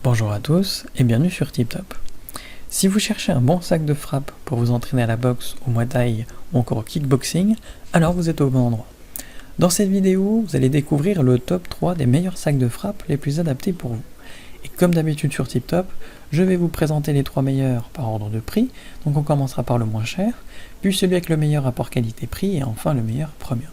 Bonjour à tous et bienvenue sur TipTop. Si vous cherchez un bon sac de frappe pour vous entraîner à la boxe, au Muay Thai ou encore au kickboxing, alors vous êtes au bon endroit. Dans cette vidéo, vous allez découvrir le top 3 des meilleurs sacs de frappe les plus adaptés pour vous. Et comme d'habitude sur TipTop, je vais vous présenter les 3 meilleurs par ordre de prix, donc on commencera par le moins cher, puis celui avec le meilleur rapport qualité-prix et enfin le meilleur premium.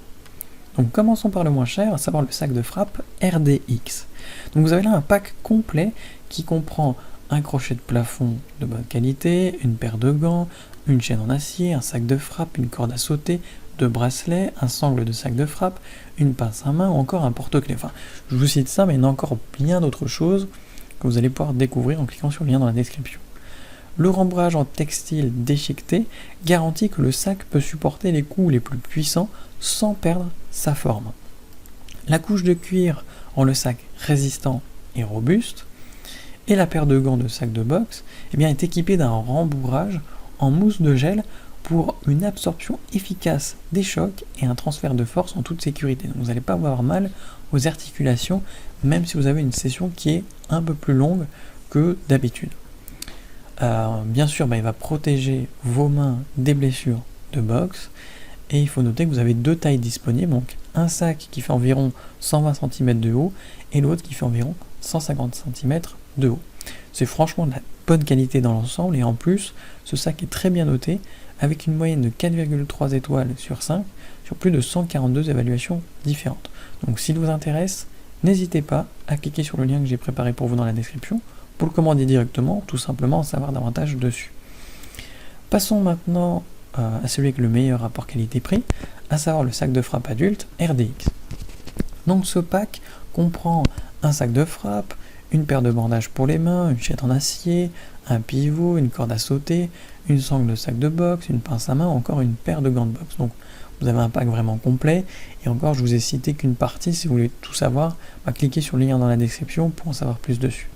Donc commençons par le moins cher, à savoir le sac de frappe RDX. Donc vous avez là un pack complet qui comprend un crochet de plafond de bonne qualité, une paire de gants, une chaîne en acier, un sac de frappe, une corde à sauter, 2 bracelets, un sangle de sac de frappe, une pince à main ou encore un porte-clés. Enfin, je vous cite ça, mais il y en a encore bien d'autres choses que vous allez pouvoir découvrir en cliquant sur le lien dans la description. Le rembrayage en textile déchiqueté garantit que le sac peut supporter les coups les plus puissants sans perdre sa forme. La couche de cuir rend le sac résistant et robuste, et la paire de gants de sac de boxe est équipée d'un rembourrage en mousse de gel pour une absorption efficace des chocs et un transfert de force en toute sécurité. Donc vous n'allez pas avoir mal aux articulations, même si vous avez une session qui est un peu plus longue que d'habitude. Bien sûr, il va protéger vos mains des blessures de boxe, et il faut noter que vous avez 2 tailles disponibles, donc un sac qui fait environ 120 cm de haut et l'autre qui fait environ 150 cm de haut. C'est franchement de la bonne qualité dans l'ensemble, et en plus ce sac est très bien noté avec une moyenne de 4,3 étoiles sur 5 sur plus de 142 évaluations différentes. Donc s'il vous intéresse, n'hésitez pas à cliquer sur le lien que j'ai préparé pour vous dans la description pour le commander directement, tout simplement en savoir davantage dessus. Passons maintenant à celui avec le meilleur rapport qualité-prix, à savoir le sac de frappe adulte RDX. Donc ce pack comprend un sac de frappe, une paire de bandages pour les mains, une chaîne en acier, un pivot, une corde à sauter, une sangle de sac de boxe, une pince à main, encore une paire de gants de boxe. Donc vous avez un pack vraiment complet, et encore je vous ai cité qu'une partie. Si vous voulez tout savoir, cliquez sur le lien dans la description pour en savoir plus dessus.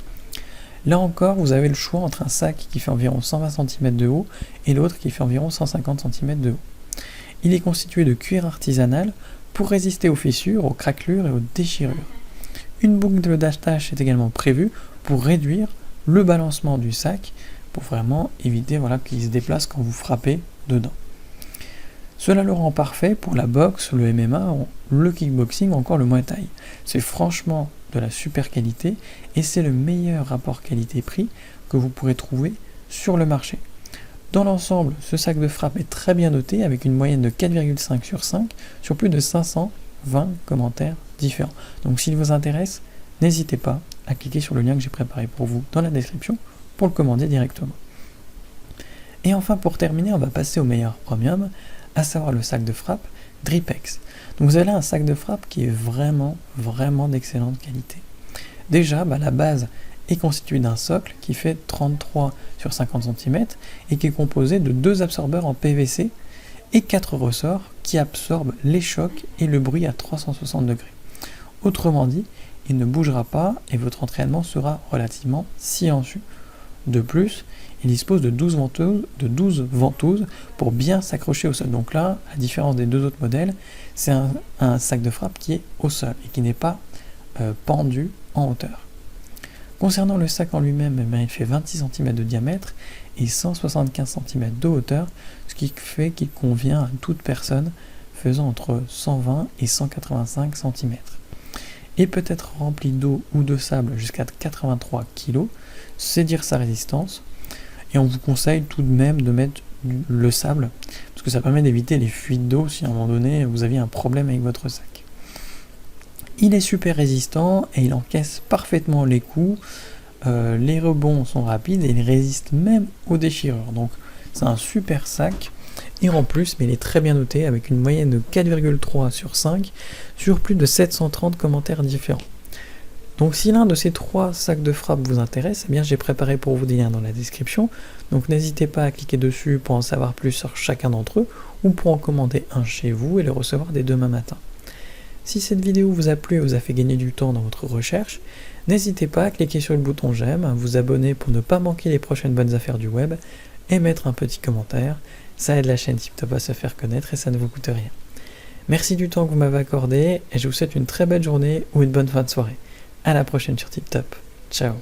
Là encore, vous avez le choix entre un sac qui fait environ 120 cm de haut et l'autre qui fait environ 150 cm de haut. Il est constitué de cuir artisanal pour résister aux fissures, aux craquelures et aux déchirures. Une boucle d'attache est également prévue pour réduire le balancement du sac, pour vraiment éviter qu'il se déplace quand vous frappez dedans. Cela le rend parfait pour la boxe, le MMA, le kickboxing ou encore le Muay Thai. C'est franchement de la super qualité et c'est le meilleur rapport qualité-prix que vous pourrez trouver sur le marché. Dans l'ensemble, ce sac de frappe est très bien noté avec une moyenne de 4,5 sur 5 sur plus de 520 commentaires différents. Donc s'il vous intéresse, n'hésitez pas à cliquer sur le lien que j'ai préparé pour vous dans la description pour le commander directement. Et enfin, pour terminer, on va passer au meilleur premium, à savoir le sac de frappe Dripex. Donc vous avez là un sac de frappe qui est vraiment d'excellente qualité. Déjà, la base est constituée d'un socle qui fait 33 sur 50 cm et qui est composé de 2 absorbeurs en PVC et 4 ressorts qui absorbent les chocs et le bruit à 360 degrés. Autrement dit, il ne bougera pas et votre entraînement sera relativement silencieux. De plus, il dispose de 12 ventouses pour bien s'accrocher au sol. Donc là, à différence des 2 autres modèles, c'est un sac de frappe qui est au sol et qui n'est pas pendu en hauteur. Concernant le sac en lui-même, il fait 26 cm de diamètre et 175 cm de hauteur, ce qui fait qu'il convient à toute personne faisant entre 120 et 185 cm. Et peut être rempli d'eau ou de sable jusqu'à 83 kg, c'est dire sa résistance. Et on vous conseille tout de même de mettre le sable, parce que ça permet d'éviter les fuites d'eau si à un moment donné vous aviez un problème avec votre sac. Il est super résistant et il encaisse parfaitement les coups, les rebonds sont rapides et il résiste même aux déchirures. Donc c'est un super sac, et en plus il est très bien noté avec une moyenne de 4,3 sur 5 sur plus de 730 commentaires différents. Donc si l'un de ces 3 sacs de frappe vous intéresse, j'ai préparé pour vous des liens dans la description, donc n'hésitez pas à cliquer dessus pour en savoir plus sur chacun d'entre eux, ou pour en commander un chez vous et le recevoir dès demain matin. Si cette vidéo vous a plu et vous a fait gagner du temps dans votre recherche, n'hésitez pas à cliquer sur le bouton j'aime, à vous abonner pour ne pas manquer les prochaines bonnes affaires du web, et mettre un petit commentaire. Ça aide la chaîne TipTop à se faire connaître et ça ne vous coûte rien. Merci du temps que vous m'avez accordé et je vous souhaite une très belle journée ou une bonne fin de soirée. À la prochaine sur TipTop. Ciao.